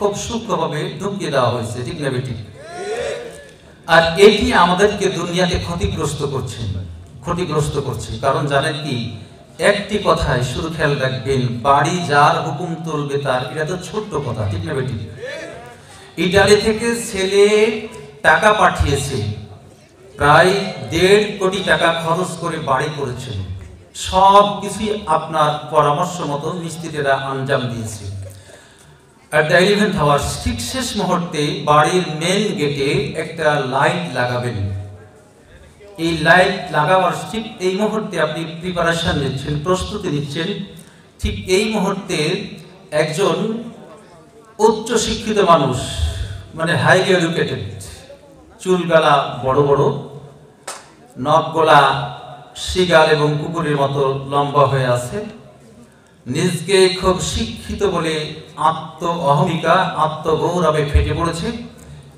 খুব সূক্ষ্মভাবে ঢুকিয়ে দেওয়া হয়েছে, ঠিক না বেটি? আর এটি আমাদেরকে দুনিয়াতে ক্ষতিগ্রস্ত করছে। কারণ জানেন কি, একটি কথায় শুধু খেয়াল রাখবেন, বাড়ি যার হুকুম তুলবে তার, এটা তো ছোট্ট কথা, ঠিক না বেটি? ইটালি থেকে ছেলে টাকা পাঠিয়েছে, প্রায় 1.5 কোটি টাকা খরচ করে বাড়ি করেছেন। সব কিছুই আপনার পরামর্শ মতো মিস্ত্রিরা আঞ্জাম দিয়েছে। আর 11th আওয়ার, ঠিক শেষ মুহূর্তে বাড়ির মেন গেটে একটা লাইট লাগাবেন। এই লাইট লাগাবার ঠিক এই মুহূর্তে আপনি প্রিপারেশন নিচ্ছেন, প্রস্তুতি নিচ্ছেন। ঠিক এই মুহূর্তে একজন উচ্চ শিক্ষিত মানুষ, মানে হাইলি এডুকেটেড, চুলগালা বড় বড়, নখগোলা শিগাল এবং কুকুরের মতো লম্বা হয়ে আছে, নিজকে খুব শিক্ষিত বলে অহমিকা আত্মগৌরবে ফেটে পড়েছে,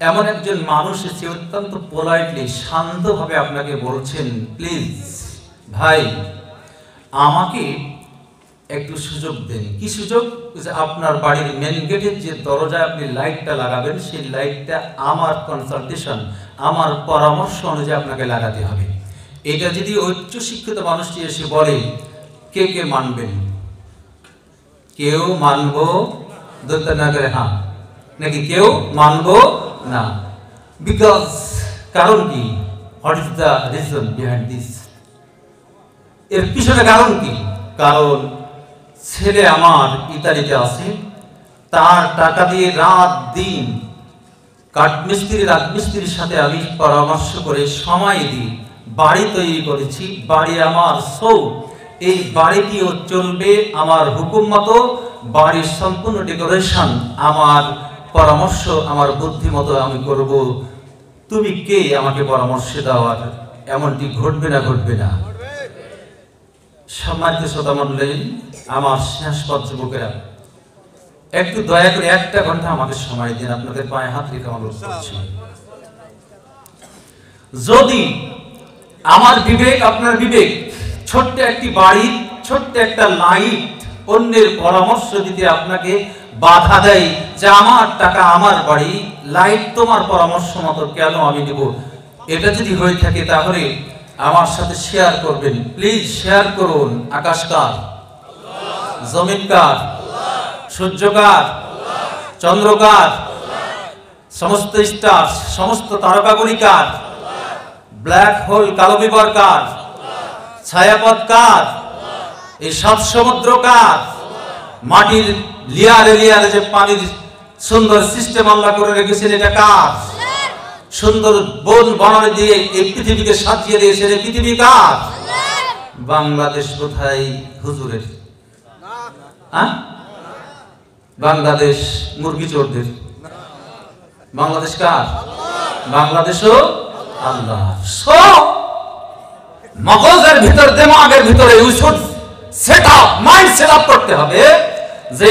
এমন একজন মানুষ এসে অত্যন্ত পোলাইটলি শান্তভাবে আপনাকে বলছেন, প্লিজ ভাই আমাকে একটু সুযোগ দেন। কি সুযোগ? যে আপনার বাড়ির মেন গেটের যে দরজায় আপনি লাইটটা লাগাবেন, সেই লাইটটা আমার কনসালটেশন, আমার পরামর্শ অনুযায়ী আপনাকে লাগাতে হবে। এটা যদি উচ্চ শিক্ষিত মানুষটি এসে বলে, কে কে মানবেন? কেউ মানবো দত্তনগরে, হ্যাঁ, নাকি কেউ মানবো না? বিকজ কারণ কি? What is the reason behind this? এর পিছনে কারণ কি? কারণ ছেলে আমার ইতালিতে আছে, তার টাকা দিয়ে রাত দিন রাজমিস্ত্রির সাথে আমি পরামর্শ করে সময় দিই বাড়ি তৈরি করেছি। বাড়ি আমার সৌ, এই বাড়িটিও চলবে আমার হুকুম মতো, বাড়ির সম্পূর্ণ ডেকোরেশন আমার পরামর্শ, আমার বুদ্ধি মতো আমি করব। তুমি কে আমাকে পরামর্শ দেওয়ার? এমনটি ঘটবে না, ঘটবে না। সম্মানিত শ্রোতামণ্ডলী, আমার শেষপথ যুবকেরা, একটু দয়া করে 1 ঘন্টা আমাকে সময় দিন, আপনাদের পায়ে হাত রেখে অনুরোধ করছি। যদি আমার বিবেক, আপনার বিবেক, ছোট্ট একটি বাড়ি, ছোট্ট একটা লাইট অন্যের পরামর্শ দিতে আপনাকে বাধা দেয় যে আমার টাকা আমার বাড়ি, লাইট তোমার পরামর্শ মতো কেন আমি দেব, এটা যদি হয়ে থাকে তাহলে আমার সাথে শেয়ার করবেন, প্লিজ শেয়ার করুন। আকাশ কার? জমিন কার? সূর্য কার? চন্দ্র কার? সমস্ত স্টার, সমস্ত তারকাগুলি কার? ব্ল্যাক হোল, কালো বিবর কার? ছায়াপথ কার? এই 7 সমুদ্র কার? মাটির লেয়ারে লেয়ারে যে পানির সুন্দর সিস্টেম আল্লাহ করে রেখেছেন, এটা কার? সুন্দর বন বনানী দিয়ে এই পৃথিবীকে সাজিয়ে দিয়েছেন, এই পৃথিবী কার? বাংলাদেশ কোথায় হুজুরের? বাংলাদেশ মুরগি চোরদের। বাংলাদেশ কার? বাংলাদেশও আল্লাহ। মগজের ভিতর, দিমাগের ভিতরে set up, mind set up করতে হবে যে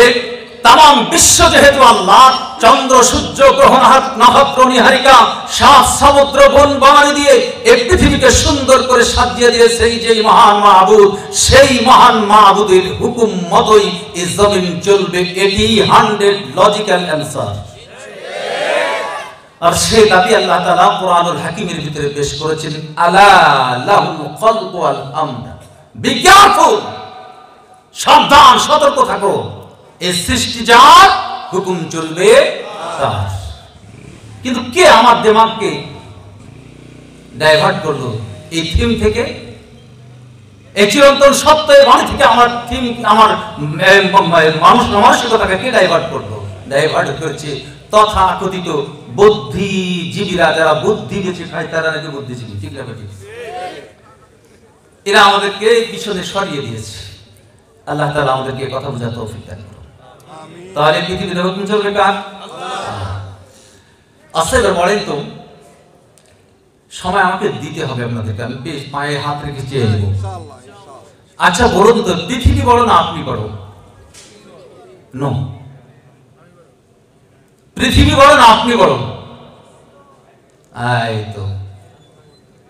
তাম বিশ্ব যেহেতু আল্লাহ, চন্দ্র সূর্য গ্রহ নক্ষত্র নিহারিকা 7 সমুদ্র বন বনানী দিয়ে এই পৃথিবীকে সুন্দর করে সাজিয়ে দিয়েছে এই যে মহান মাহবুব, সেই মহান মাহবুবের হুকুম মতোই এই জমিন চলবে। এটি 100 লজিক্যাল অ্যানসার। আর সেই দাবি আল্লাহ তাআলা কোরআনুল হাকিমের ভিতরে পেশ করেছেন, আলা লাহুল খালকু ওয়াল আমর, বি কেয়ারফুল, সাবধান, সতর্ক থাকো, এই সৃষ্টি যার, হুকুম চলবে তার। কিন্তু কে আমার দিমাগকে ডাইভার্ট করলো এই থিম থেকে, এই চিরন্তন সত্যের বাণী থেকে আমার থিম, আমার মানসিকতাকে কে ডাইভার্ট করলো? ডাইভার্ট করেছে তথাকথিত বুদ্ধিজীবীরা, যারা বুদ্ধি বেঁচে খায় তারা নাকি বুদ্ধিজীবী, ঠিক না? এরা আমাদেরকে পিছনে সরিয়ে দিয়েছে। আল্লাহ তাআলা আমাদেরকে কথা বোঝার তৌফিক দান করুন। তাহলে পৃথিবীতে হুকুম চলবে কার? আচ্ছা, এবার বলেন তো, সময় আমাকে দিতে হবে আপনাদেরকে, আমি বেশ পায়ে হাত রেখে চেয়ে নেব। আচ্ছা বলুন তো, পৃথিবী বড় না আপনি বড়? নো, পৃথিবী বড় না আপনি বড়? এই তো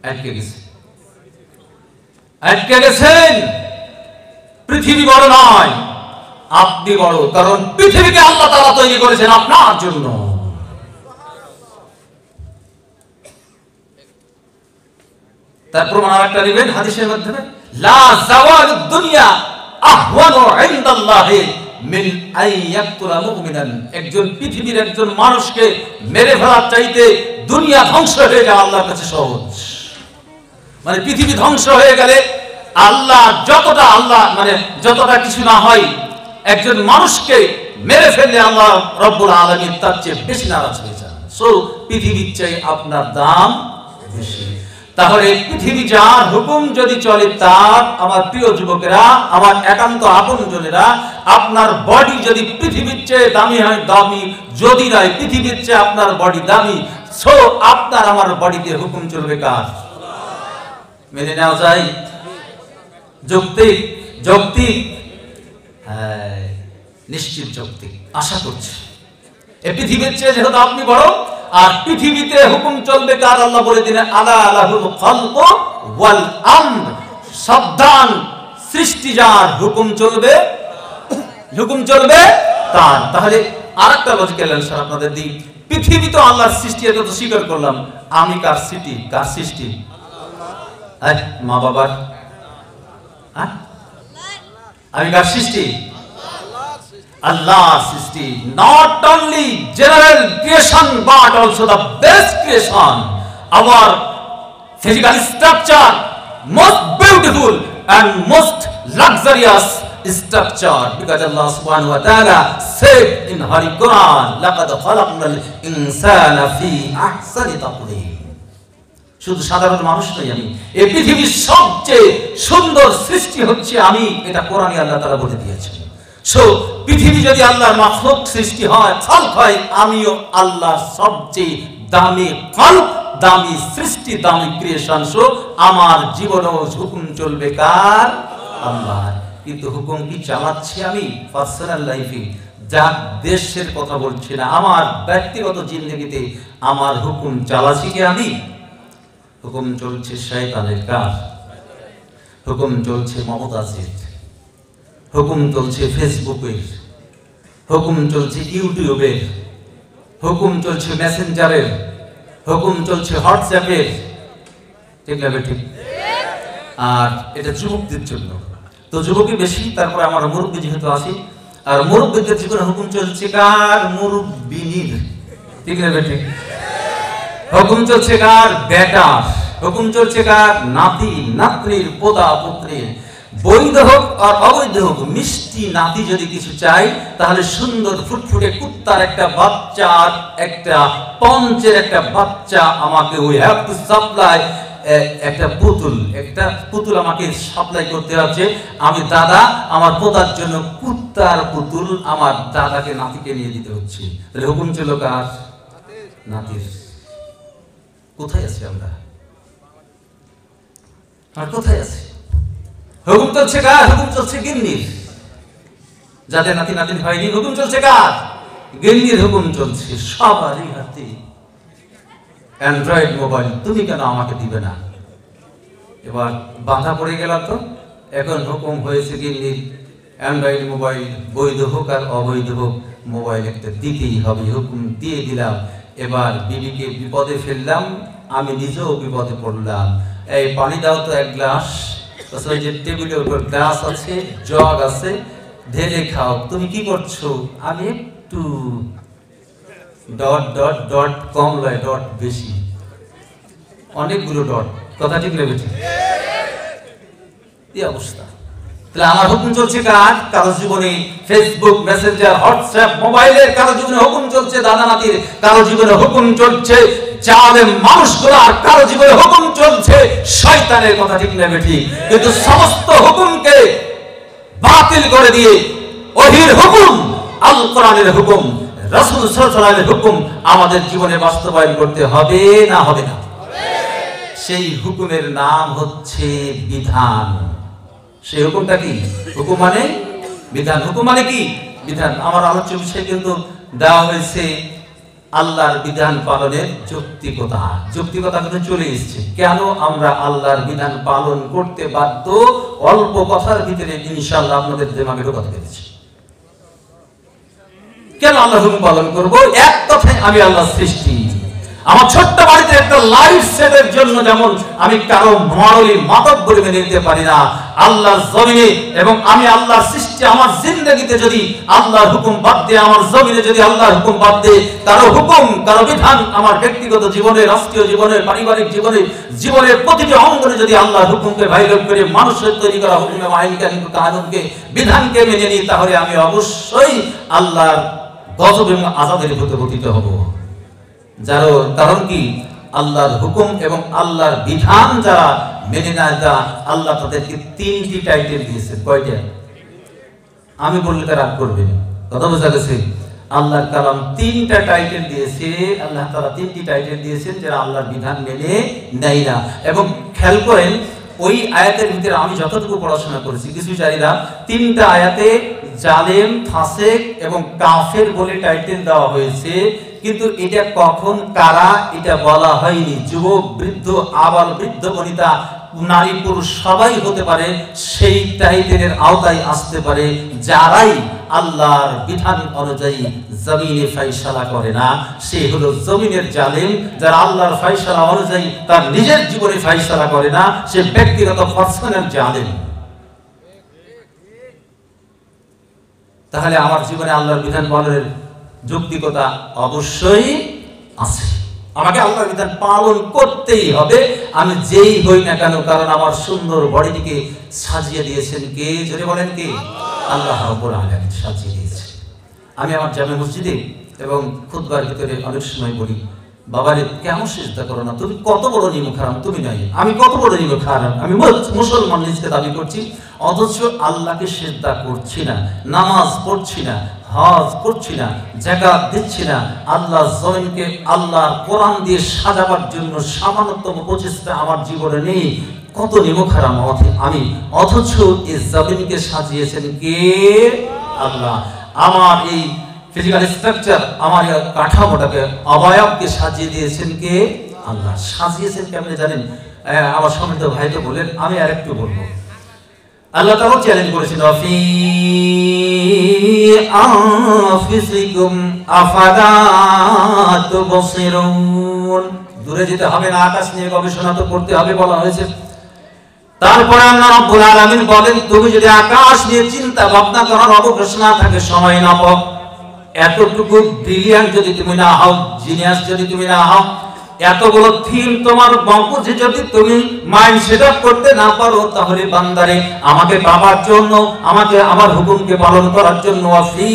আটকে গেছেন। পৃথিবী বড় নয়, আপনি বড়, কারণ পৃথিবীকে আল্লাহ তাআলা তৈরি করেছেন আপনার জন্য। তার প্রমাণ আরেকটা নেবেন হাদিসের মাধ্যমে, লা যাওয়ালুদ দুনিয়া আহওয়ানু ইনদাল্লাহি মিন আন ইয়াকতুলা মুমিনান। একজন পৃথিবীর একজন মানুষকে মেরে ফেলার চাইতে দুনিয়া ধ্বংস হয়ে যাওয়া আল্লাহর কাছে সহজ। মানে পৃথিবী ধ্বংস হয়ে গেলে আল্লাহ যতটা কিছু না হয়, একজন মানুষকে মেরে ফেললে আল্লাহ রব্বুল আলামিন তার চেয়ে বেশি নারাজ হয়ে যান। সো পৃথিবীর চেয়ে আপনার দাম বেশি। তাহলে পৃথিবী যার হুকুম যদি চলে তার, আমার প্রিয় যুবকেরা, আমার একান্ত আপনজনেরা, আপনার বডি যদি পৃথিবীর চেয়ে দামি হয় দামি, যদি নয় পৃথিবীর চেয়ে আপনার বডি দামি, সো আপনার আমার বডিতে হুকুম চলবে কার? মেনে নেওয়া যায়? যৌক্তিক? যৌক্তিক? হ্যাঁ, নিশ্চিত যৌক্তিক। আশা করছি এই পৃথিবীর চেয়ে যেহেতু আপনি বড়, আর পৃথিবীতে হুকুম চলবে কার? আল্লাহ বলে দিলেন আলা লাহুল খালকু ওয়াল আমর, সাবধান, সৃষ্টি যার, হুকুম চলবে তার। তাহলে আরেকটা লজিক্যাল অ্যানসার আপনাদের দিই, পৃথিবী তো আল্লাহর সৃষ্টি, এটা তো স্বীকার করলাম। আমি কার সৃষ্টি? কার সৃষ্টি? মা বাবার? আমি কার সৃষ্টি? Allah's সৃষ্টি। Not only general creation but also the best creation. Our physical structure most beautiful and most luxurious structure, because Allah subhanahu wa ta'ala said in Holy Quran, laqad khalaqnal insana fi ahsani taqwim. শুধু সাধারণ মানুষ নই আমি, এই পৃথিবীর সবচেয়ে সুন্দর সৃষ্টি হচ্ছে আমি, এটা কোরআনে আল্লাহ তাআলা বলে দিয়েছেন। সো পৃথিবী যদি আল্লাহর মাখলুক সৃষ্টি হয়, খালক হয়, আমিও আল্লাহর সবচেয়ে দামি খালক, দামি সৃষ্টি, দামি ক্রিয়েশন। সো আমার জীবনেও হুকুম চলবে কার? আল্লাহর। কিন্তু হুকুম কি চালাচ্ছি আমি পার্সোনাল লাইফে? যার দেশের কথা বলছি না, আমার ব্যক্তিগত জিন্দেগিতে আমার হুকুম চালাচ্ছি কি আমি? হুকুম চলছে শয়তানের কার? হুকুম চলছে মমতাজের, হুকুম চলছে ফেসবুকের, হুকুম চলছে ইউটিউবের, হুকুম চলছে মেসেঞ্জারের, হুকুম চলছে হোয়াটসঅ্যাপের। ঠিক না ঠিক? আর এটা যুবকদের জন্য তো যুবকই বেশি, তারপরে আমার মুরব্বী যেহেতু আছি, আর মুরব্বীদের জীবনে হুকুম চলছে কার? মুরব্বিনীর। ঠিক না ঠিক? হুকুম চলছে কার? বেটার। হুকুম চলছে কার? নাতি নাতনির, পোতা পুত্রের। বৈধ হোক আর অবৈধ হোক, মিষ্টি নাতি যদি কিছু চাই, তাহলে সুন্দর ফুটফুটে কুত্তার একটা বাচ্চা, একটা পঞ্চের একটা বাচ্চা আমাকে উই হ্যাভ টু সাপ্লাই, একটা পুতুল আমাকে সাপ্লাই করতে হচ্ছে। আমি দাদা, আমার পোতার জন্য কুত্তার পুতুল আমার দাদাকে, নাতিকে নিয়ে দিতে হচ্ছে। তাহলে হুকুম ছিল কার? নাতির। কোথায় আছি আমরা? আর কোথায় আছি? হুকুম চলছে কার? হুকুম চলছে গিন্নির। যাদের নাতি নাতিন হয়নি, হুকুম চলছে কার? গিন্নির হুকুম চলছে। সবারই হাতে অ্যান্ড্রয়েড মোবাইল, তুমি কেন আমাকে দিবে না? এবার বাধা পড়ে গেল তো, এখন হুকুম হয়েছে গিন্নির অ্যান্ড্রয়েড মোবাইল, বৈধ হোক আর অবৈধ হোক, মোবাইল একটা দিতেই হবে। হুকুম দিয়ে দিলাম, এবার বিবিকে বিপদে ফেললাম, আমি নিজেও বিপদে পড়লাম। এই পানি দাও তো এক গ্লাস, যে টেবিলের উপর গ্লাস আছে, জগ আছে, ঢেলে খাও। তুমি কি করছো? আমি একটু ডট ডট ডট কম লয়, ডট বেশি, অনেকগুলো ডট। কথা ঠিক নেবে? ঠিক এই অবস্থা। তাহলে আমার হুকুম চলছে কার? কারো জীবনে ফেসবুক, মেসেঞ্জার, হোয়াটসঅ্যাপ, মোবাইলের কারো জীবনে হুকুম চলছে দাদা নাতির, কারো জীবনে হুকুম চলছে জালেম মানুষগুলার, কারো জীবনে হুকুম চলছে শয়তানের। কথা ঠিক নেবে? ঠিক। কিন্তু সমস্ত হুকুমকে বাতিল করে দিয়ে ওহীর হুকুম, আল কোরআনের হুকুম, রাসূল সাল্লাল্লাহু আলাইহি ওয়াসাল্লামের হুকুম আমাদের জীবনে বাস্তবায়ন করতে হবে না হবে না? সেই হুকুমের নাম হচ্ছে বিধান। সেই হুকুমটা কি? হুকুম মানে বিধান। হুকুম মানে কি? বিধান। আমার আলোচ্য বিষয় কিন্তু দেওয়া হয়েছে আল্লাহর বিধান পালনের যৌক্তিকতা। যৌক্তিকতা কিন্তু চলে এসেছে। কেন আমরা আল্লাহর বিধান পালন করতে বাধ্য? অল্প কথার ভিতরে ইনশাআল্লাহ আপনাদের দিমাগে ঢোকাতে পেরেছি। কেন আল্লাহর হুকুম পালন করব? এক কথায় আমি আল্লাহর সৃষ্টি। আমার ছোট্ট বাড়িতে একটা লাইট সেটের জন্য যেমন আমি কারো মরলি মাদক বলে মেনে নিতে পারি না, আল্লাহর জমিনে এবং আমি আল্লাহর সৃষ্টি আমার জিন্দেগিতে যদি আল্লাহর হুকুম বাদ দিয়ে, আমার জমিনে যদি আল্লাহর হুকুম বাদ দিয়ে কারো হুকুম কারো বিধান আমার ব্যক্তিগত জীবনে, রাষ্ট্রীয় জীবনে, পারিবারিক জীবনে, জীবনের প্রতিটি অঙ্গনে যদি আল্লাহর হুকুমকে ভাইলেট করে মানুষের তৈরি করা হুকুমে আইন কানুনকে বিধানকে মেনে নিই, তাহলে আমি অবশ্যই আল্লাহর গজব এবং আযাবের ভিতরে পতিত হব। যার কারণ কি? আল্লাহর হুকুম এবং আল্লাহর বিধান যারা মেনে নেয়, তা আল্লাহ তাদেরকে 3টি টাইটেল দিয়েছে। কয়টা? আমি বললে তারা রাগ করবে, কথা বোঝা গেছে? আল্লাহর কালাম 3টা টাইটেল দিয়েছে, আল্লাহ তাআলা 3টি টাইটেল দিয়েছেন যারা আল্লাহর বিধান মেনে নেয় না। এবং খেয়াল করেন ওই আয়াতের ভিতরে আমি যতটুকু পড়াশোনা করেছি, কিছু জায়গা 3টা আয়াতে জালেম, ফাসিক এবং কাফের বলে টাইটেল দেওয়া হয়েছে, কিন্তু এটা কখন কারা এটা বলা হয়নি। যুবক, বৃদ্ধ, আবাল, বৃদ্ধ, বনিতা, নারী, পুরুষ সবাই হতে পারে, সেই টাইটেলের আওতায় আসতে পারে যারাই আল্লাহর বিধান অনুযায়ী জমিনে ফায়সালা করে না, সে হলো জমিনের জালেম। যারা আল্লাহর ফায়সালা অনুযায়ী তার নিজের জীবনে ফায়সালা করে না, সে ব্যক্তিগত পার্সোনাল জালেম। তাহলে আমার জীবনে আল্লাহর বিধান পালনের যৌক্তিকতা অবশ্যই আছে। আমাকে আল্লাহর বিধান পালন করতেই হবে, আমি যেই হই না কেন। কারণ আমার সুন্দর বডিটিকে সাজিয়ে দিয়েছেন কে? যদি বলেন কে? আল্লাহ রাব্বুল আলামিন সাজিয়ে দিয়েছেন। আমি আমার জামে মসজিদে এবং খুতবার ভিতরে অনেক সময় বলি, বাবারে কেমন সিজদা করো না? তুমি কত বড় নিমুখ হারাম, তুমি নাই, আমি কত বড় নিমুখ হারাম, আমি মুসলমান নিজকে দাবি করছি, অথচ আল্লাহকে সিজদা করছি না, নামাজ পড়ছি না, হজ করছি না, যাকাত দিচ্ছি না, আল্লাহর জমিনকে আল্লাহর কোরআন দিয়ে সাজাবার জন্য সামান্যতম প্রচেষ্টা আমার জীবনে নেই। কত নিমুখ হারাম আমি, অথচ এই জমিনকে সাজিয়েছেন কে? আল্লাহ। আমার এই ফিজিক্যাল স্ট্রাকচার, আমার কাঠামোটাকে, অবয়বকে সাজিয়ে দিয়েছেন কে? আল্লাহ। সাজিয়েছেন কেমনে জানেন? আমার সম্মানিত ভাই তো বলেন, আমি আর একটু বলবো। আল্লাহ তাআলা চ্যালেঞ্জ করেছেন, ফি আনফুসিকুম আফালা তুবসিরুন। দূরে যেতে হবে না, আকাশ নিয়ে গবেষণা তো করতে হবে বলা হয়েছে। তারপরে আল্লাহ রাব্বুল আলামিন বলেন, তুমি যদি আকাশ নিয়ে চিন্তা ভাবনা করার অবকাশ না থাকে, সময় না পাও, এতটুকু ব্রিলিয়ান্ট যদি তুমি না হও, জিনিয়াস যদি তুমি না হও, এতগুলো থিম তোমার মগজে যদি তুমি মাইন্ড সেটআপ করতে না পারো, তাহলে বান্দারে আমাকে পাবার জন্য, আমাকে আমার হুকুমকে পালন করার জন্য, ফি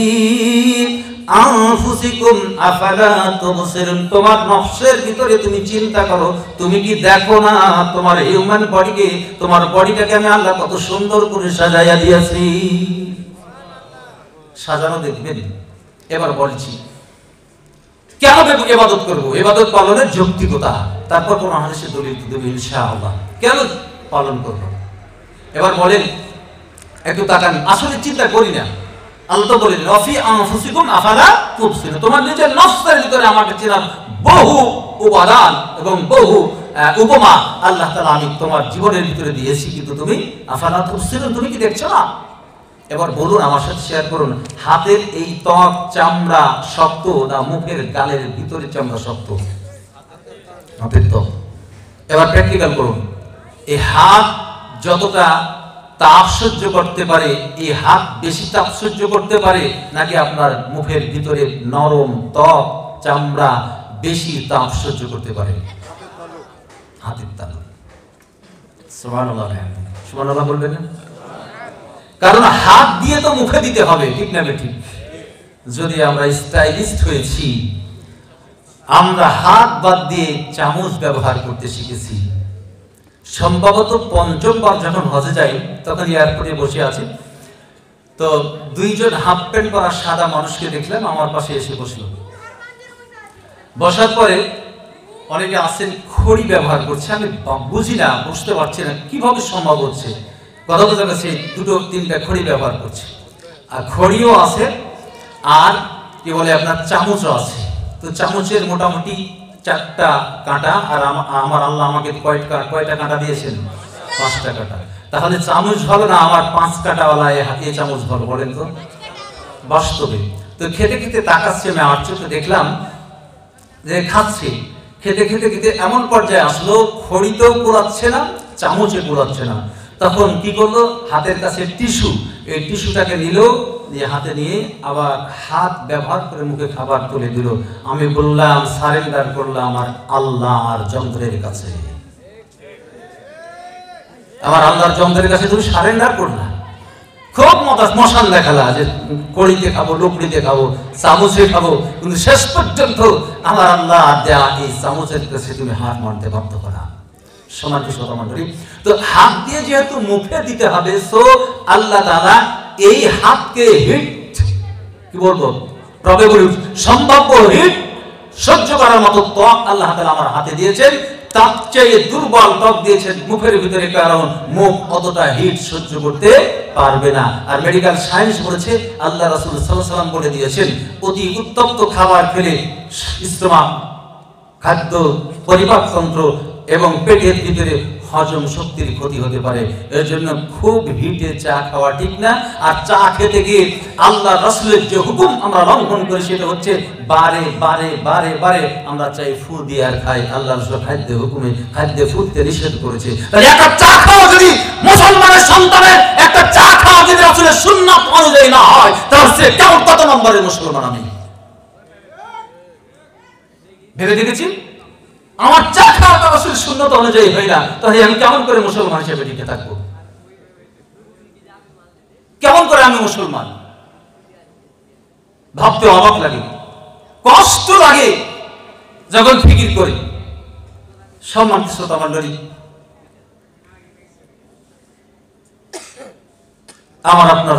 আনফুসিকুম আফালা তুবসিরুন, তোমার নফসের ভিতরে তুমি চিন্তা করো, তুমি কি দেখো না তোমার হিউম্যান বডিকে, তোমার বডিটাকে আমি আল্লাহ কত সুন্দর করে সাজাইয়া দিয়েছি। সাজানো দেখবেন। এবার বলছি কেন ইবাদত করব? ইবাদত পালনের যৌক্তিকতা, তারপর কোন হাদিসে দলিল দেব ইনশাআল্লাহ কেন পালন করব। এবার বলেন, একটু তাকান, আসলে চিন্তা করি না। আল্লাহ তো বলেন, রফি আনফুসিকুম আফালা তুবসিরুন, তোমার নিজের নফসের ভিতরে আমাকে চেনার বহু উপাদান এবং বহু উপমা আল্লাহ তাআলা আমি তোমার জীবনের ভিতরে দিয়েছি, কিন্তু তুমি আফালা তুবসিরুন, তুমি কি দেখছো না? এবার বলুন, আমার সাথে শেয়ার করুন, হাতের এই ত্বক, চামড়া শক্ত না মুখের গালের ভিতরে চামড়া শক্ত? হাতের ত্বক। এবার প্র্যাকটিক্যাল করুন, এই হাত যতটা তাপ সহ্য করতে পারে, এই হাত বেশি তাপ সহ্য করতে পারে নাকি আপনার মুখের ভিতরে নরম ত্বক, চামড়া বেশি তাপ সহ্য করতে পারে? হাতের তালু। সুবহানাল্লাহ, সুবহানাল্লাহ বলবেন না? কারণ হাত দিয়ে তো মুখে দিতে হবে, ঠিক না ঠিক? যদি আমরা স্টাইলিস্ট হয়েছি, আমরা হাত বাদ দিয়ে চামচ ব্যবহার করতে শিখেছি। সম্ভবত ৫ম বার যখন হজে যাই, তখন এয়ারপোর্টে বসে আছি, তো 2জন হাফ প্যান্ট পরা সাদা মানুষকে দেখলাম, আমার পাশে এসে বসলো। বসার পরে অনেকে আছেন খড়ি ব্যবহার করছে, আমি বুঝি না, বুঝতে পারছি না কিভাবে সম্ভব হচ্ছে। কথা বোঝা গেছে, 2-3টা খড়ি ব্যবহার করছে, আর খড়িও আছে, আর কি বলে আপনার চামচও আছে। তো চামচের মোটামুটি 4টা কাঁটা, আর আমার আল্লাহ আমাকে কয়টা কাঁটা দিয়েছেন? 5টা কাঁটা। তাহলে চামচ ভালো না আমার 5 কাঁটাওয়ালা এই চামচ ভালো? বলেন তো বাস্তবে। তো খেতে খেতে তাকাচ্ছি, আমি আমার চোখে দেখলাম যে খাচ্ছে, খেতে খেতে খেতে এমন পর্যায়ে আসলো খড়িতেও কুলাচ্ছে না, চামচে কুলাচ্ছে না। তখন কি করলো, হাতের কাছে টিস্যু, এই টিস্যুটাকে নিল, দিয়ে হাতে নিয়ে আবার হাত ব্যবহার করে মুখে খাবার তুলে দিল। আমি বললাম সারেন্ডার করলাম আমার আল্লাহর যন্ত্রের কাছে, আমার আল্লাহর যন্ত্রের কাছে তুমি সারেন্ডার করলাম। খুব মশান দেখালা যে কড়িতে খাবো, লুকড়িতে খাবো, চামচে খাবো, কিন্তু শেষ পর্যন্ত আমার আল্লাহ দেয়া এই চামচের কাছে তুমি হাত মারতে বাধ্য করা। সমাজে শতমণ্ডলী, তো হাত দিয়ে যেহেতু মুখে দিতে হবে, সো আল্লাহ তাআলা এই হাতকে হিট, কি বলবো, প্রবেবল সম্ভাব্য হিট সহ্য করার মতো ত্বক আল্লাহ তাআলা আমার হাতে দিয়েছেন। তার চেয়ে দুর্বল ত্বক দিয়েছেন মুখের ভিতরে, কারণ মুখ অতটা হিট সহ্য করতে পারবে না। আর মেডিকেল সায়েন্স বলেছে, আল্লাহ রাসূল সাল্লাল্লাহু আলাইহি ওয়াসাল্লাম বলে দিয়েছেন, অতি উত্তপ্ত খাবার খেলে স্টোমাক, খাদ্য পরিপাক তন্ত্র এবং পেটের ভিতরে হজম শক্তির ক্ষতি হতে পারে। এর জন্য খুব হিটে চা খাওয়া ঠিক না। আর চা খেতে গিয়ে আল্লাহ রাসূলের যে হুকুম আমরা লঙ্ঘন করি, সেটা হচ্ছে বারে বারে বারে বারে আমরা চাই ফু দিয়ে আর খাই। আল্লাহ রাসূল খাদ্য হুকুমে খাদ্যে ফুটতে নিষেধ করেছে। তাহলে একটা চা খাওয়া যদি মুসলমানের সন্তানের একটা চা খাওয়া যদি রাসূলের সুন্নাত অনুযায়ী না হয়, তাহলে সে কেমন কত নম্বরের মুসলমান? আমি ভেবে দেখেছি, আমার চা খাওয়া রাসূলের সুন্নাত অনুযায়ী হয় না, তাহলে আমি কেমন করে মুসলমান হিসেবে টিকে থাকবো? কেমন করে আমি মুসলমান? ভাবতে অবাক লাগে, কষ্ট লাগে যখন ফিকির করি। সম্মানিত শ্রোতা মণ্ডলী, আমার আপনার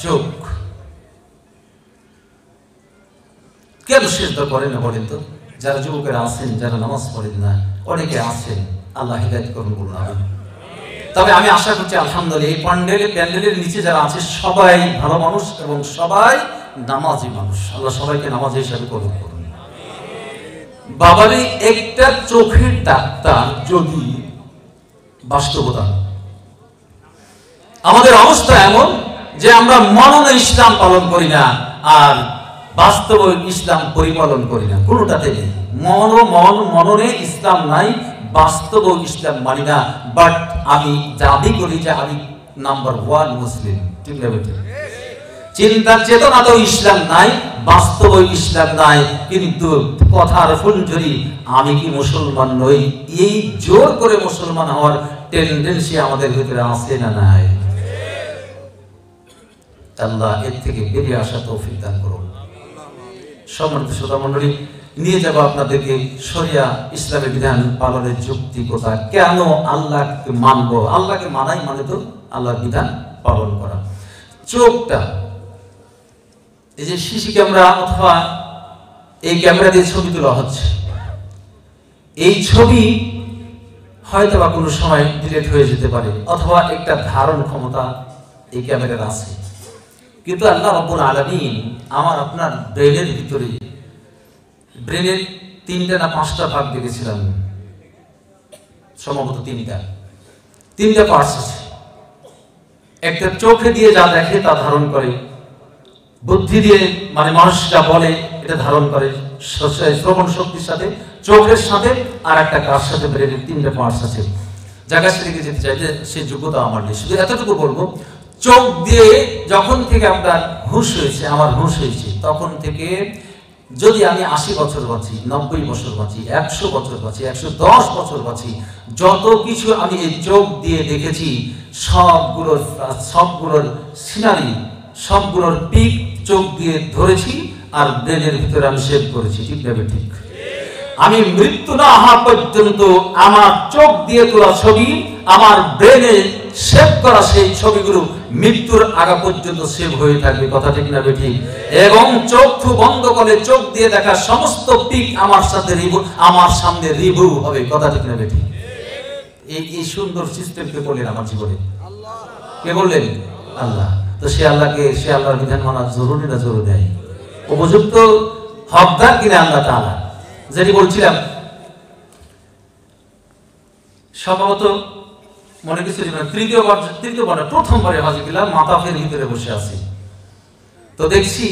চোখ কেন সিজদা করে না বলেন তো? যারা যুবকেরা আছেন, যারা নামাজ পড়েন না, অনেকে আছেন, আল্লাহ হিদায়াত করুন বলুন আমিন। তবে আমি আশা করছি আলহামদুলিল্লাহ এই প্যান্ডেলের নিচে যারা আছে সবাই ভালো মানুষ এবং সবাই নামাজি মানুষ। আল্লাহ সবাইকে নামাজি হিসাবে কবুল করুন। বাবারে, একটা চোখের ডাক্তার যদি বাস্তবতা, আমাদের অবস্থা এমন যে আমরা মননে ইসলাম পালন করি না আর বাস্তব ইসলাম পরিপালন করি না, কোনোটাতে নেই। মননে ইসলাম নাই, বাস্তব ইসলাম মানি না। বাট আমি দাবি করি যে আমি নাম্বার 1 মুসলিম, ঠিক না? চিন্তার চেতনা তো ইসলাম নাই, বাস্তব ইসলাম নাই, কিন্তু কথার ফুলঝুরি আমি কি মুসলমান নই, এই জোর করে মুসলমান হওয়ার টেন্ডেন্সি আমাদের ভিতরে আছে না নাই? আল্লাহ এর থেকে বেরিয়ে আসা তৌফিক দান করুন। সম্মানিত শ্রোতা মণ্ডলী, নিয়ে যাব আপনাদেরকে শরিয়া ইসলামের বিধান পালনের যৌক্তিকতা। কেন আল্লাহকে মানবো? আল্লাহকে মানাই মানে তো আল্লাহর বিধান পালন করা। চোখটা, এই যে সিসি ক্যামেরা অথবা এই ক্যামেরা দিয়ে ছবি তোলা হচ্ছে, এই ছবি হয়তো বা কোনো সময় ডিলিট হয়ে যেতে পারে, অথবা একটা ধারণ ক্ষমতা এই ক্যামেরার আছে। কিন্তু আল্লাহ রাব্বুল আলামিন আমার আপনার ব্রেনের ভিতরে, ব্রেনের 3টা না 5টা ভাগ দেখেছিলাম, সম্ভবত 3টা পার্টস আছে। একটা চোখে দিয়ে যা দেখে তা ধারণ করে, বুদ্ধি দিয়ে মানে মানুষ যা বলে এটা ধারণ করে, শ্রবণ শক্তির সাথে, চোখের সাথে, আর একটা কার সাথে, ব্রেনের 3টা পার্টস আছে। জায়গা সেদিকে যেতে চাইলে সে যোগ্যতা আমার নেই। শুধু এতটুকু বলবো, চোখ দিয়ে যখন থেকে আপনার হুঁশ হয়েছে, আমার হুঁশ হয়েছে, তখন থেকে যদি আমি 80 বছর বাঁচি, 90 বছর বাঁচি, 100 বছর বাঁচি, 110 বছর বাঁচি, যত কিছু আমি এই চোখ দিয়ে দেখেছি সবগুলোর সিনারি, সবগুলোর পিক চোখ দিয়ে ধরেছি আর ব্রেনের ভিতরে আমি সেভ করেছি, ঠিক না? ঠিক। আমি মৃত্যু না হওয়া পর্যন্ত আমার চোখ দিয়ে তোলা ছবি, আমার ব্রেনে সেভ করা সেই ছবিগুলো মৃত্যুর আগা পর্যন্ত সেভ হয়ে থাকবে, কথা ঠিক না? ঠিক। এবং চক্ষু বন্ধ করে চোখ দিয়ে দেখা সমস্ত পিক আমার সামনে রিভিউ হবে, কথা ঠিক না? ঠিক। এই সুন্দর সিস্টেম কে বললেন আমার জীবনে? কে বললেন? আল্লাহ। তো সে আল্লাহর বিধান মানা জরুরি না জরুরি নাই? উপযুক্ত হকদার কিনা আল্লাহ তাআলা? যেটি বলছিলাম, সম্ভবত মনে কিছু তৃতীয়বার প্রথমবারে হজে গেলাম, মাতাফের ভিতরে বসে আছি। তো দেখছি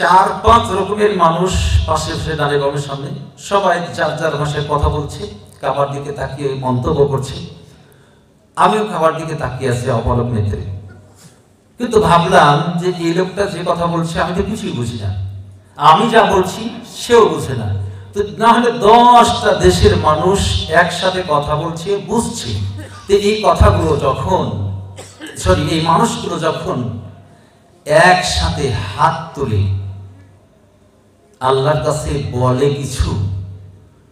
4-5 রকমের মানুষ পাশে বসে দাঁড়িয়ে বামের সামনে, সবাই যার যার ভাষায় কথা বলছে, কাবার দিকে তাকিয়ে মন্তব্য করছে। আমিও খাবার দিকে তাকিয়ে আছি অপলক নেত্রে। কিন্তু ভাবলাম যে এই লোকটা যে কথা বলছে আমি তো কিছুই বুঝি না, আমি যা বলছি সেও বুঝে না, তো না হলে 10টা দেশের মানুষ একসাথে কথা বলছে, বুঝছে। তো এই কথাগুলো যখন এই মানুষগুলো যখন একসাথে হাত তুলে আল্লাহর কাছে বলে কিছু,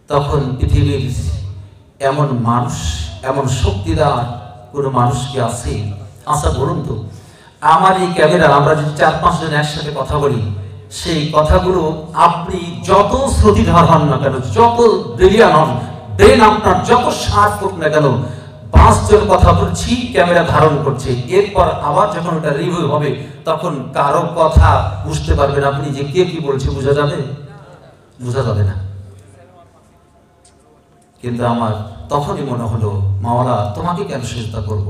তখন পৃথিবীর এমন মানুষ, এমন শক্তিদার কোন মানুষ কি আছে? আচ্ছা বলুন তো, আমার এই ক্যামেরা আমরা যদি 4-5 জন একসাথে কথা বলি, সেই কথাগুলো আপনি যত শ্রুতিধর হন না কেন, যত ব্রিলিয়ান হন, ব্রেন আপনার যত শার্প হোক না কেন, 5 জন কথা বলছি, ক্যামেরা ধারণ করছে, এরপর আবার যখন ওটা রিভিউ হবে তখন কারো কথা বুঝতে পারবেন আপনি যে কে কি বলছে, বোঝা যাবে? বোঝা যাবে না। কিন্তু আমার তখনই মনে হলো, মাওলা তোমাকে কেন সিজদা করব,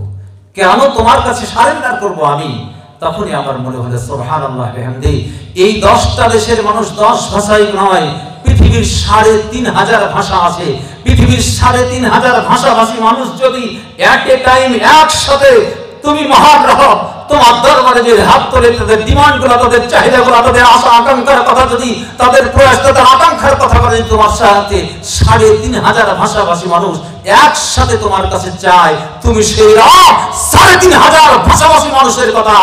কেন তোমার কাছে সারেন্ডার করব আমি? তখনই আমার মনে হলো সুবহানাল্লাহ বিহামদি, এই 10টা দেশের মানুষ 10 ভাষাই নয়, পৃথিবীর 3,500 ভাষা আছে। পৃথিবীর 3,500 ভাষাভাষী মানুষ যদি এট এ টাইম একসাথে তুমি মহান রব তোমার দরবারে যে হাত তোলে, তাদের ডিমান্ডগুলো, তাদের চাহিদাগুলো, তাদের আশা আকাঙ্ক্ষার কথা যদি, তাদের প্রয়াস, তাদের আকাঙ্ক্ষার কথা বলে, তোমার সাথে 3,500 ভাষাভাষী মানুষ একসাথে তোমার কাছে চায়, তুমি সেই রব 3,500 ভাষাভাষী মানুষের কথা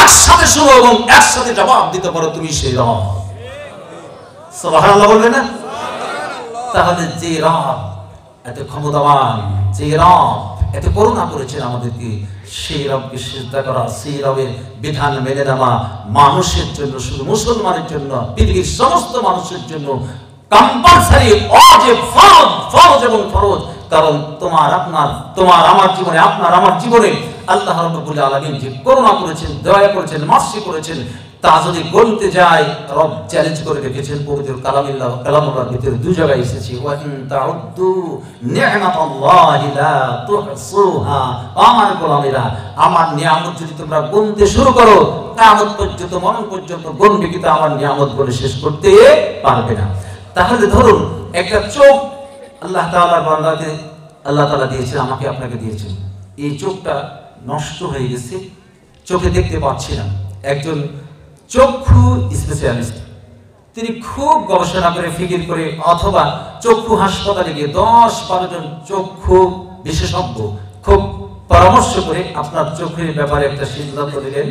একসাথে শুনো এবং একসাথে জবাব দিতে পারো, তুমি সেই রব। সুবহানাল্লাহ বলবে না? তাহলে যে রব এত ক্ষমতাবান, যে রব এত করুণা করেছেন আমাদেরকে, সেই রবকে সিজদা করা, সেই রবের বিধান মেনে নেওয়া মানুষের জন্য, শুধু মুসলমানের জন্য, পৃথিবীর সমস্ত মানুষের জন্য কম্পালসারি, ওয়াজিব, ফরজ এবং ফরজ। কারণ তোমার আমার জীবনে, আপনার আমার জীবনে আল্লাহ রাব্বুল আলামিন যে করুণা করেছেন, দয়া করেছেন, মার্সি করেছেন, তা যদি গণতে যায়, রব চ্যালেঞ্জ করে রেখেছেন পবিত্র কালামুল্লাহর ভিতরে 2 জায়গায় এসেছে, ওয়া ইন তাউদ্দু নি'মাতাল্লাহি লা তুহসুহা। আমার গোলামেরা, আমার নিয়ামত যদি তোমরা গুনতে শুরু করো, কিয়ামত পর্যন্ত, মরণ পর্যন্ত গুনবে, কিন্তু আমার নিয়ামত গুনে শেষ করতে পারবে না। তাহলে ধরুন একটা চোখ আল্লাহ তাআলার বান্দাকে আল্লাহ তাআলা দিয়েছেন, আমাকে আপনাকে দিয়েছেন। এই চোখটা নষ্ট হয়ে গেছে, চোখে দেখতে পাচ্ছি না। একজন চক্ষু স্পেশালিস্ট, তিনি খুব গবেষণা করে, ফিকির করে, অথবা চক্ষু হাসপাতালে গিয়ে 10-12 জন চক্ষু বিশেষজ্ঞ খুব পরামর্শ করে আপনার চোখের ব্যাপারে একটা সিদ্ধান্ত নিলেন।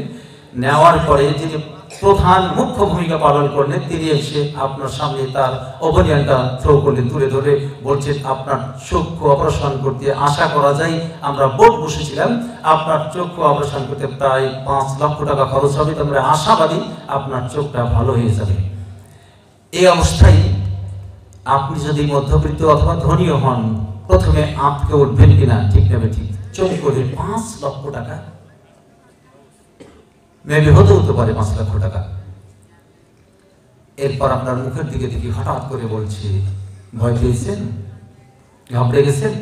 নেওয়ার পরে যিনি প্রধান মুখ্য ভূমিকা পালন করলেন, তিনি এসে আপনার সামনে তার অভিনয়টা থ্রো করলেন, তুলে ধরে বলছেন, আপনার চক্ষু অপারেশন করতে আশা করা যায়, আমরা বোর্ড বসেছিলাম, আপনার চক্ষু অপারেশন করতে প্রায় 5 লক্ষ টাকা খরচ হবে, তোমরা আশাবাদী আপনার চোখটা ভালো হয়ে যাবে। এই অবস্থায় আপনি যদি মধ্যবিত্ত অথবা ধনীও হন, প্রথমে আটকে উঠবেন কিনা, ঠিক না ঠিক? চোখ করে 5 লক্ষ টাকা মেবি হতে পারে, 5 লক্ষ টাকা। এরপর আপনার মুখের দিকে দেখি হঠাৎ করে বলছে, ভয় পেয়েছেন, ঘাবড়ে গেছেন,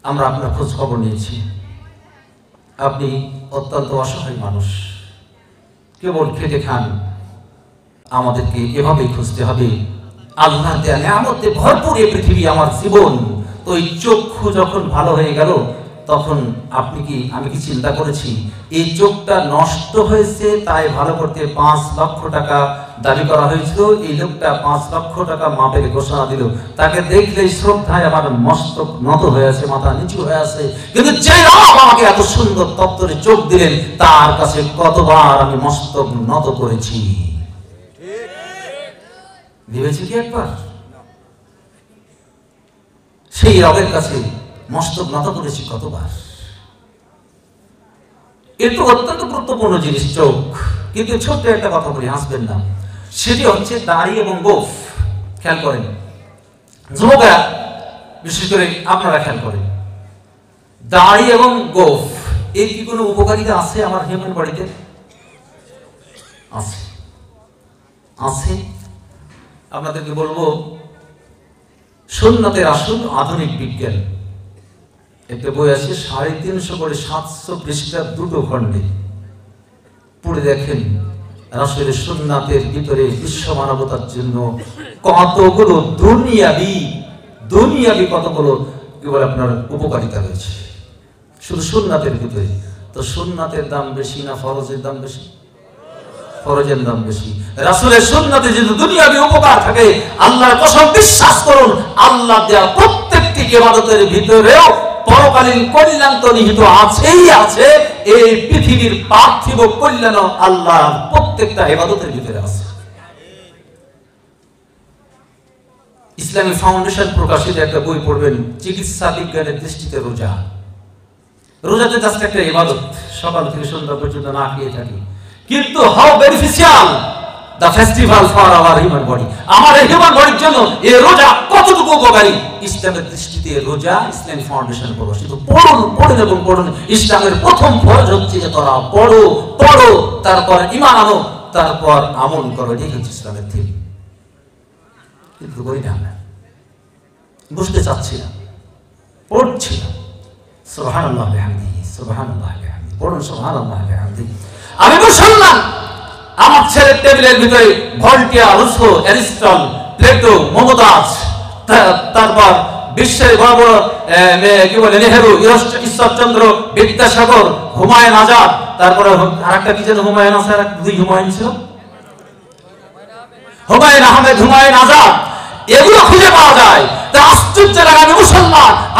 আমরা আপনার খোঁজ খবর নিয়েছি, আপনি অত্যন্ত অসহায় মানুষ, কেবল খেটে খান, আমাদেরকে এভাবেই খুঁজতে হবে, আল্লাহর দেয়া নিয়ামতে ভরপুর এই পৃথিবী, আমার জীবন। তো এই চক্ষু যখন ভালো হয়ে গেল, তখন আমি কি চিন্তা করেছি, এই চোখটা নষ্ট হয়েছে তাই ভালো করতে 5 লক্ষ টাকা দাবি করা হয়েছিল। এই লোকটা 5 লক্ষ টাকা মাপের ঘোষণা দিল, তাকে দেখলেই শ্রদ্ধায় আমার মস্তক নত হয়ে আছে, মাথা নিচু হয়ে আছে। কিন্তু যে রব আমাকে এত সুন্দর তত্ত্বরে চোখ দিলেন, তার কাছে কতবার আমি মস্তক নত করেছি, ভেবেছি কি একবার? সেই রবের কাছে মস্তক নত করেছি কতবার। এটা অত্যন্ত গুরুত্বপূর্ণ জিনিস চোখ। কিন্তু ছোট্ট একটা কথা বলি, হাসবেন না, সেটি হচ্ছে দাড়ি এবং গোঁফ। খেয়াল করেন যুবকেরা, বিশেষ করে আপনারা খেয়াল করেন, দাড়ি এবং গোঁফ এর কি কোনো উপকারিতা আছে আমার হিউম্যান বডিতে? আছে, আছে। আপনাদেরকে বলবো, সুন্নতের আসল আধুনিক বিজ্ঞান, একটা বই আছে 350 করে 700 পৃষ্ঠার 2টো খণ্ডে, পড়ে দেখেন রাসূলের সুন্নাতের ভিতরে বিশ্ব মানবতার জন্য কতগুলো দুনিয়াবি কতগুলো কি বলে আপনার উপকারিতা রয়েছে শুধু সুন্নাতের ভিতরে। তো সুন্নাতের দাম বেশি না ফরজের দাম বেশি? ফরজের দাম বেশি। রাসূলের সুন্নাতে যদি দুনিয়াবি উপকার থাকে, আল্লাহর কসম বিশ্বাস করুন, আল্লাহ দেয়া প্রত্যেকটি ইবাদতের ভিতরেও পরকালীন কল্যাণ তো নিহিত আছে। এই পৃথিবীর পার্থিব কল্যাণ আল্লাহর প্রত্যেকটা ইবাদতের ভিতরে আছে। ইসলামী ফাউন্ডেশন প্রকাশিত একটা বই পড়বেন, চিকিৎসা বিজ্ঞানের দৃষ্টিতে রোজা। রোজাতে জাস্ট একটা ইবাদত, সকাল থেকে সন্ধ্যা পর্যন্ত না খেয়ে থাকি, কিন্তু how beneficial the festival for our human body. আমার এই হিউম্যান বডির জন্য এই রোজা কতটুকু উপকারী, ইসলামের দৃষ্টিতে রোজা ইসলামী ফাউন্ডেশন প্রকাশিত। পড়ুন। ইসলামের প্রথম ফরজ হচ্ছে যে তোরা পড়ো, তারপর ঈমান আনো, তারপর আমল করো। এটাই হচ্ছে ইসলামের থিম। কিন্তু করি না, বুঝতে চাচ্ছি না, পড়ছি না। সুবহানাল্লাহ বিহামদিহি, সুবহানাল্লাহ বিহামদিহি, পড়ুন সুবহানাল্লাহ বিহামদিহি। আমি মুসলমান, আমার ছেলের টেবিলের ভিতরে Voltaire, Russo, Aristotle, Plato, Mumtaz, তারপর বিশ্বের বড় বড় কি বলে নেহেরু, ঈশ্বরচন্দ্র বিদ্যাসাগর, হুমায়ুন আজাদ, তারপরে আরেকটা কি যেন হুমায়ুন আজাদ, দুই হুমায়ুন ছিল, হুমায়ুন আহমেদ, হুমায়ুন আজাদ, এগুলো খুঁজে পাওয়া যায়। তা আশ্চর্য লাগে,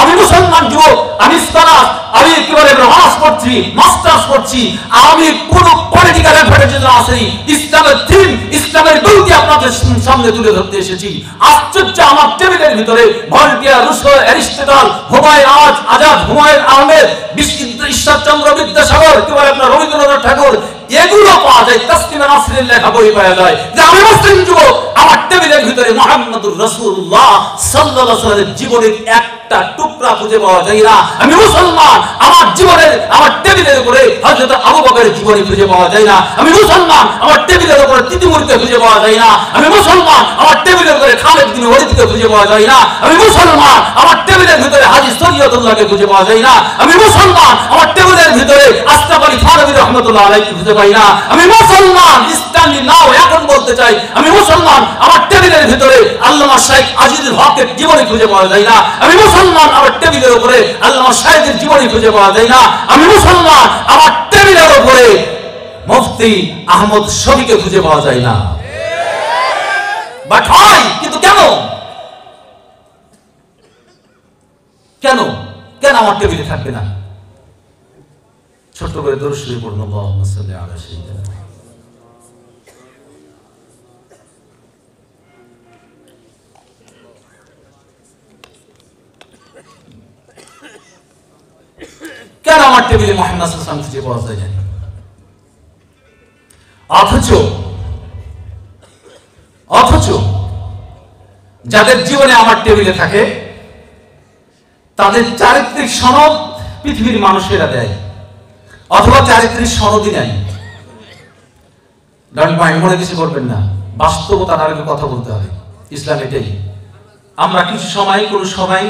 আমি মুসলমান যুবক, আমি স্কলার, আমি কি বলে অনার্স পড়ছি, মাস্টার্স পড়ছি, আমি পুরো পলিটিক্যাল এফেয়ারের জন্য আসেনি, ইসলামের থিম, ইসলামের বিউটি আপনাদের সামনে তুলে ধরতে এসেছি। আশ্চর্য, আমার টেবিলের ভিতরে Voltaire, Russo, Aristotle, Humayun Azad, Humayun Ahmed, Ishwarchandra Vidyasagar, কি বলে আপনার রবীন্দ্রনাথ ঠাকুর, এগুলো পাওয়া যায়। তাসলিমা নাসরিনের লেখা বই পাওয়া যায়। যে আমি মুসলিম যুবক, আমার টেবিলের ভিতরে মুহাম্মদুর রাসূলুল্লাহ সাল্লাল্লাহু আলাইহি ওয়াসাল্লামের জীবনের একটা টুকরা খুঁজে পাওয়া যায় না। আমি মুসলমান, আমার জীবনের আমার টেবিলের উপরে হযরত আবু বকরের জীবনী খুঁজে পাওয়া যায় না। আমি মুসলমান, আমার টেবিলের উপরে তিতুমীরকে খুঁজে পাওয়া যায় না। আমি মুসলমান, আমার টেবিলের উপরে খালিদ বিন ওয়ালিদকে খুঁজে পাওয়া যায় না। আমি মুসলমান, আমার টেবিলের ভিতরে হাজী শরীয়তুল্লাহকে খুঁজে পাওয়া যায় না। আমি মুসলমান, আমার টেবিলের ভিতরে আশরাফ আলী থানভী রাহমাতুল্লাহ আলাইহি খুঁজে পাই না। আমি মুসলমান, ইসলামী নাও এখন বলতে চাই, আমি মুসলমান, আমার টেবিলের ভিতরে আল্লামা শাইখ আজিজুল হকের জীবনী খুঁজে পাওয়া যায় না। আমি মুসলমান, আমার টেবিলের উপরে আল্লামা শাইখের জীবনী খুঁজে পাওয়া যায় না। আমি মুসলমান, আমার টেবিলের উপরে মুফতি আহমদ শফিকে খুঁজে পাওয়া যায় না। বাট হয়, কিন্তু কেন আমার টেবিলে থাকবে না? ছোট্ট করে দরুদ শরীফ পড়ুন, আল্লাহুম্মা সাল্লি আলা সাইয়্যিদিনা। কেন আমার টেবিলে মুহাম্মদ সাল্লাল্লাহু আলাইহি ওয়াসাল্লাম খুঁজে পাওয়া যায় না? অথচ যাদের জীবনে আমার টেবিলে থাকে, তাদের চারিত্রিক সনদ পৃথিবীর মানুষেরা দেয়, অথবা চারিত্রিক সনদই নেয়। মনে কিছু করবেন না, বাস্তবতার আগে কথা বলতে হবে। ইসলাম এটাই। আমরা কিছু সময়, কোনো সময়,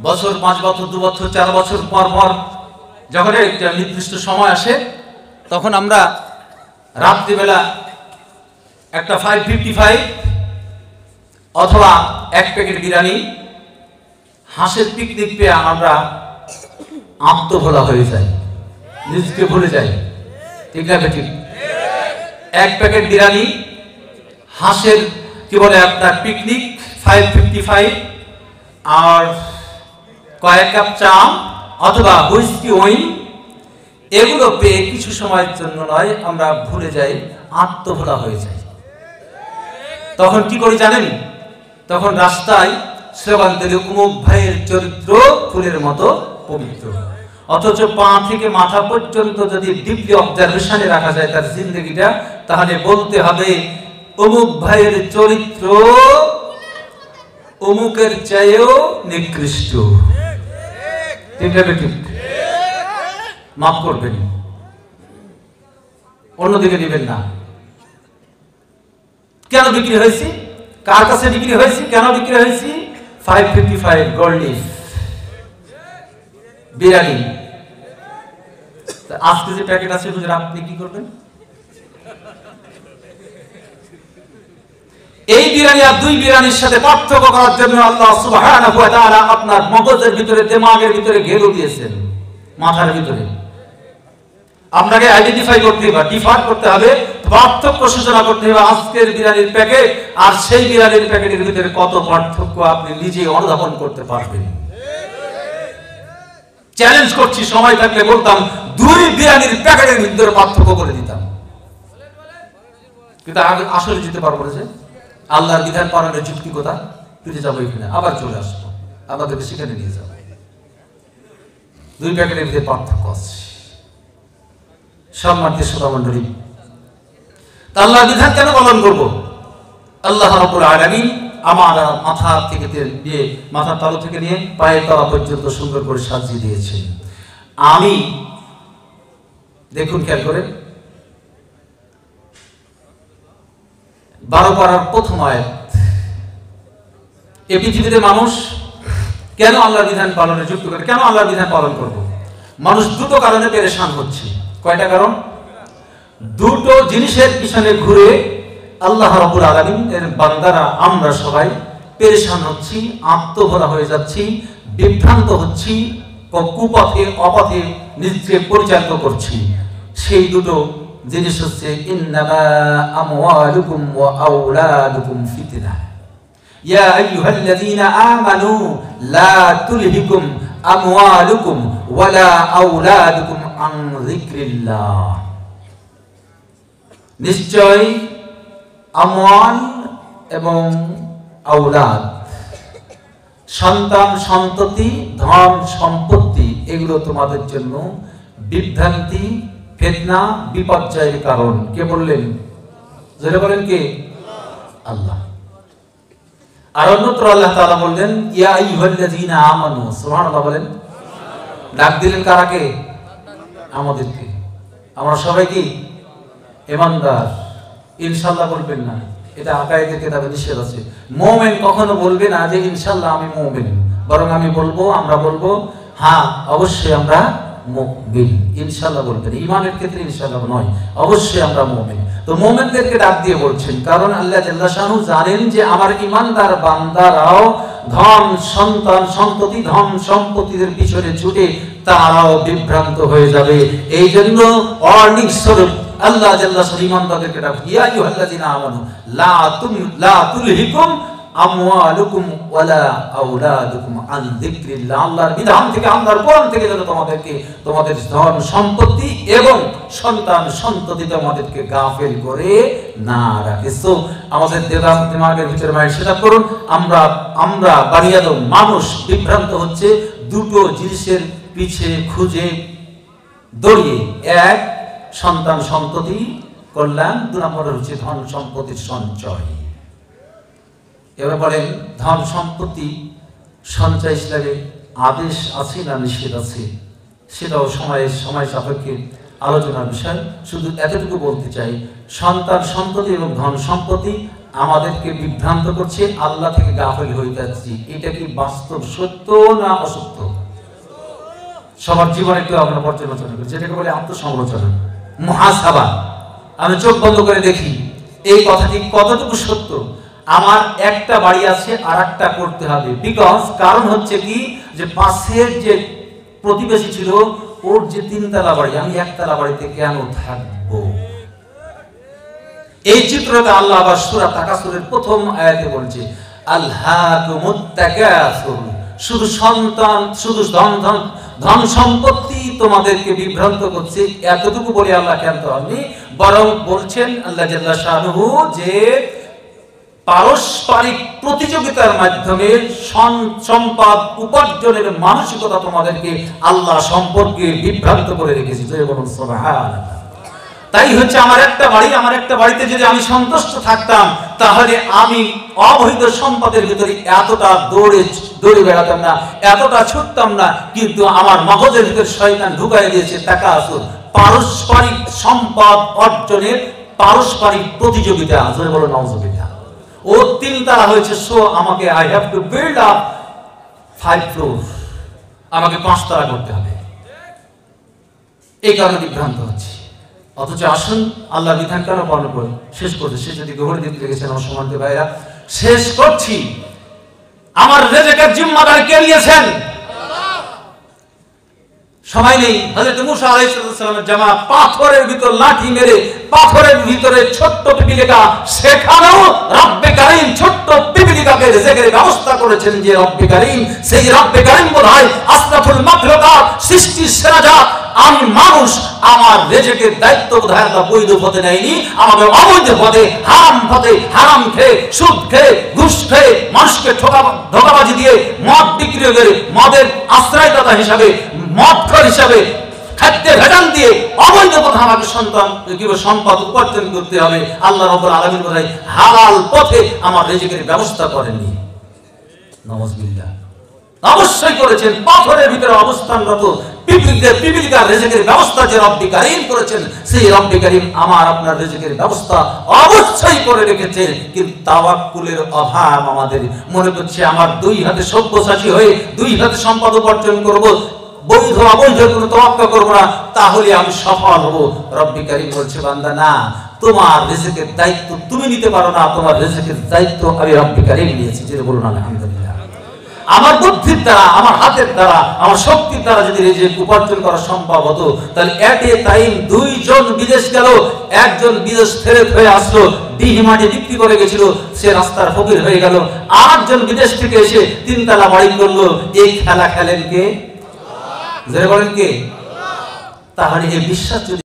বছর, 5 বছর, 2 বছর, 4 বছর পর যখন একটা নির্দিষ্ট সময় আসে, তখন আমরা রাত্রিবেলা একটা 555 অথবা 1 প্যাকেট বিরিয়ানি, হাঁসের পিকনিক পেয়ে আমরা আত্মভোলা হয়ে যাই, নিজেকে ভুলে যাই। ঠিক না ঠিক? 1 প্যাকেট বিরিয়ানি, হাঁসের কি বলে আপনার পিকনিক 555, আর কয়েক কাপ চা অথবা হুইস্কি ওয়াইন, এগুলো পেয়ে কিছু সময়ের জন্য নয়, আমরা ভুলে যাই, আত্মভোলা হয়ে যাই। তখন কি করি জানেন? তখন রাস্তায় স্লোগান দিলে, অমুক ভাইয়ের চরিত্র ফুলের মতো পবিত্র। অথচ পা থেকে মাথা পর্যন্ত যদি ডিপলি অবজারভেশনে রাখা যায় তার জিন্দগিটা, তাহলে বলতে হবে অমুক ভাইয়ের চরিত্র অমুকের চেয়েও নিকৃষ্ট। ঠিক আছে? ঠিক। মাফ করবেন, অন্যদিকে দিবেন না। কেন বিক্রি হয়েছি? কার কাছে বিক্রি হয়েছি? কেন বিক্রি হয়েছি? 555 গোল্ড লিফ বিরিয়ানি। আজকে যে প্যাকেট আছে হুজুর, আপনি কি করবেন? এই বিরিয়ানি আর দুই বিরিয়ানির সাথে পার্থক্য করার জন্য আল্লাহ সুবহানাহু ওয়া তাআলা আপনার মগজের ভিতরে, দিমাগের ভিতরে ঘেরো দিয়েছেন, মাথার ভিতরে। আপনাকে আইডেন্টিফাই করতে হবে, ডিফার করতে হবে, পার্থক্য সূচনা করতে হবে। আজকের বিরিয়ানির প্যাকেট আর সেই বিরিয়ানির প্যাকেটের ভিতরে কত পার্থক্য আপনি নিজেই অনুধাবন করতে পারবেন। চ্যালেঞ্জ করছি, সময় থাকলে বলতাম দুই বিরিয়ানির প্যাকেটের ভিতরে পার্থক্য করে দিতাম, কিন্তু আসলে যেতে পারবো না। যে আল্লাহর বিধান পালনের যুক্তি কথা, ফিরে যাবো এখানে, আবার চলে আসবো, আমাদেরকে সেখানে নিয়ে যাবো। দুই প্যাকেটের ভিতরে পার্থক্য আছে। সম্মানিত শ্রোতা মণ্ডলী, আল্লাহর বিধান কেন পালন করবো? আল্লাহ রাব্বুল আলামিন আমার মাথা থেকে নিয়ে, মাথার তালু থেকে নিয়ে পায়ের তলা পর্যন্ত সুন্দর করে সাজিয়ে দিয়েছেন। আমি দেখুন, খেয়াল করে 12 পারার প্রথম আয়াত। এই পৃথিবীতে মানুষ কেন আল্লাহর বিধান পালনে যুক্ত করে, কেন আল্লাহর বিধান পালন করব? মানুষ দুটো কারণে পেরেশান হচ্ছে। কয়টা কারণ? দুটো জিনিসের পিছনে ঘুরে আল্লাহ রাব্বুল আলামিন এর বান্দারা, আমরা সবাই পেরেশান হচ্ছি, আত্মভোলা হয়ে যাচ্ছি, বিভ্রান্ত হচ্ছি, কুপথে অপথে নিজেকে পরিচালিত করছি। সেই দুটো জিনিস হচ্ছে ইন্নামা আমওয়ালুকুম ওয়া আওলাদুকুম ফিতনাহ। ইয়া আইয়ুহাল্লাযীনা আমানু লা তুলহিকুম আমওয়ালুকুম ওয়ালা আওলাদুকুম আন যিকরিল্লাহ। নিশ্চয় আমওয়াল এবং আওলাদ, সন্তান সন্ততি, ধন সম্পত্তি, এগুলো তোমাদের জন্য বিভ্রান্তি, ফিতনা, বিপর্যয়ের কারণ। কে বললেন? যারা বলেন কে? আল্লাহ। আর অন্যত্র আল্লাহ তাআলা বললেন ইয়া আইয়ুহাল্লাযীনা আমানু। সুবহানাল্লাহ বলেন। ডাক দিলেন কারাকে? আমাদেরকে। আমরা সবাই কি ঈমানদার? ইনশাআল্লাহ বলবেন না, এটা আকায়েদের কিতাবে নিষেধ আছে। মুমিন কখনো বলবে না যে ইনশাআল্লাহ আমি মুমিন, বরং আমি বলবো, আমরা বলবো হ্যাঁ অবশ্যই আমরা মুমিন। ইনশাআল্লাহ বলবেন, ঈমানের ক্ষেত্রে ইনশাআল্লাহ নয়, অবশ্যই আমরা মুমিন। তো মুমিনদেরকে ডাক দিয়ে বলছেন, কারণ আল্লাহ জাল্লা শানহু জানেন যে আমার ঈমানদার বান্দারাও ধন সন্তান সন্ততি, ধন সম্পত্তির পিছনে ছুটে তারাও বিভ্রান্ত হয়ে যাবে। এই জন্য ওয়ার্নিং স্বরূপ আল্লাহ জাল্লা শানহু ঈমানদারদেরকে ডাক, ইয়া আইয়ুহাল্লাযীনা আমানু লা তুলহিকুম আমওয়ালুকুম ওয়ালা আওলাদুকুম আন যিকরিল্লাহ। আল্লাহর বিধান থেকে, আল্লাহর কোরআন থেকে যেন তোমাদেরকে, তোমাদের ধন সম্পত্তি এবং সন্তান সন্ততি তোমাদেরকে গাফিল করে না রাখে। সো আমাদের দিমাগের ভিতরে মাইন্ড সেটআপ করুন। আমরা বানি আদম মানুষ বিভ্রান্ত হচ্ছে দুটো জিনিসের পিছে খুঁজে দৌড়িয়ে। এক, সন্তান সন্ততি কল্যাণ, 2 নম্বরে হচ্ছে ধন সম্পত্তির সঞ্চয়। এবার বলেন, ধন সম্পত্তি সঞ্চয় ইসলামে আদেশ আছে না নিষেধ আছে? সেটাও সময় সাপেক্ষে আলোচনার বিষয়। শুধু এতটুকু বলতে চাই, সন্তান সন্ততি এবং ধন সম্পত্তি আমাদেরকে বিভ্রান্ত করছে, আল্লাহ থেকে গাফিল হয়ে যাচ্ছি। এটা কি বাস্তব সত্য না অসত্য? সবার জীবনে একটু আমরা পর্যালোচনা করি, যেটাকে বলে আত্মসমালোচনা, মুহাসাবা। আমি চোখ বন্ধ করে দেখি এই কথাটি কতটুকু সত্য। আমার একটা বাড়ি আছে, আর একটা করতে হবে। বিকজ কারণ হচ্ছে কি, যে পাশের যে প্রতিবেশী ছিল ওর যে 3 তলা বাড়ি, আমি 1 তলা বাড়িতে কেন থাকবো? এই চিত্রটা আল্লাহ আবার সূরা তাকাসুরের প্রথম আয়াতে বলছে, আলহাকুমুত তাকাসুর। শুধু সন্তান, শুধু ধন সম্পত্তি তোমাদেরকে বিভ্রান্ত করছে, এতটুকু বলে আল্লাহ ক্ষান্ত হননি, বরং বলছেন আল্লাহ জাল্লা শানুহু যে পারস্পরিক প্রতিযোগিতার মাধ্যমে সম্পদ উপার্জনের মানসিকতা তোমাদেরকে আল্লাহ সম্পর্কে বিভ্রান্ত করে রেখেছে। বলুন সুবহানাল্লাহ। তাই হচ্ছে আমার একটা বাড়িতে যদি আমি সন্তুষ্ট থাকতাম, তাহলে আমি অবৈধ সম্পদের ভিতরে এতটা দৌড়ে বেড়াতাম না, এতটা ছুটতাম না। কিন্তু আমার মগজের ভিতরে শয়তান ঢুকাই দিয়েছে তাকাসুর, পারস্পরিক সম্পদ অর্জনের পারস্পরিক প্রতিযোগিতা। বলুন নাউযুবিল্লাহ। ও 3 তলা হয়েছে, সো আমাকে I have to build up 5 floor, আমাকে 5 তলা করতে হবে। এই কারণে বিভ্রান্ত হচ্ছে। অথচ আসুন আল্লাহ বিধান কেন পালন করে শেষ করতে শেষের দিকে ঘুরে দিতে লেগেছেন আমার সম্মানিত ভাইরা। শেষ করছি, আমার রিজিকের জিম্মাদার কে নিয়েছেন? সময় নেই। হযরত মুসা আলাইহিস সালামের জামা পাথরের ভিতর লাঠি মেরে পাথরের ভিতরে ছোট্ট পিপিলিকা, সেখানেও রব্বে কারীম ছোট্ট পিপিলিকাকে রিজিকের ব্যবস্থা করেছেন। যে রব্বে কারীম, সেই রব্বে কারীম বোধহয় আশরাফুল মাখলুকাত, সৃষ্টির সেরা জাত। আমি মানুষ, আমার রিজিকের দায়িত্ব বোধহয় আল্লাহ বৈধ পথে নেয়নি, আমাকে অবৈধ পথে হারাম খেয়ে সুদ খেয়ে ঘুষ খেয়ে মানুষকে ধোঁকাবাজি দিয়ে মদ বিক্রি করে মদের আশ্রয়দাতা হিসাবে মদখোর হিসাবে খাদ্যে ভেজাল দিয়ে অবৈধ পথে আমাকে সম্পদ উপার্জন করতে হবে। আল্লাহ রাব্বুল আলামিন বোধহয় হালাল পথে আমার রিজিকের ব্যবস্থা করেননি। নাউযুবিল্লাহ, অবশ্যই করেছেন। পাথরের ভিতরে অবস্থানরত পিপিলিকার রিজিকের ব্যবস্থা যে রব্বে কারীম করেছেন, সেই রব্বে কারীম আমার আপনার রিজিকের ব্যবস্থা অবশ্যই করে রেখেছেন। কিন্তু তাওয়াক্কুলের অভাব আমাদের। মনে করছে আমার দুই হাতে সব্যসাচী হয়ে দুই হাতে সম্পদ উপার্জন করব, বৈধ অবৈধ কোনো তোয়াক্কা করব না, তাহলে আমি সফল হব। রব্বে কারীম বলছে, বান্দা না, তোমার রিজিকের দায়িত্ব তুমি নিতে পারো না, তোমার রিজিকের দায়িত্ব আমি রব্বে কারীম নিয়েছি। যে বলুন আলহামদুলিল্লাহ। আমার বুদ্ধির দ্বারা, আমার হাতের দ্বারা, আমার শক্তির দ্বারা যদি রিজিক উপার্জন করা সম্ভব হতো, তাহলে এট এ টাইম দুইজন বিদেশ গেল, একজন বিদেশ ফেরত হয়ে আসলো, ডিহিমাটি বিক্রি করে গেছিল, সে রাস্তার ফকির হয়ে গেল। আরেকজন বিদেশ থেকে এসে তিনতলা বাড়ি করলো। এই খেলা খেলেন কে? যারা বলেন কে? তাহলে এই বিশ্বাস যদি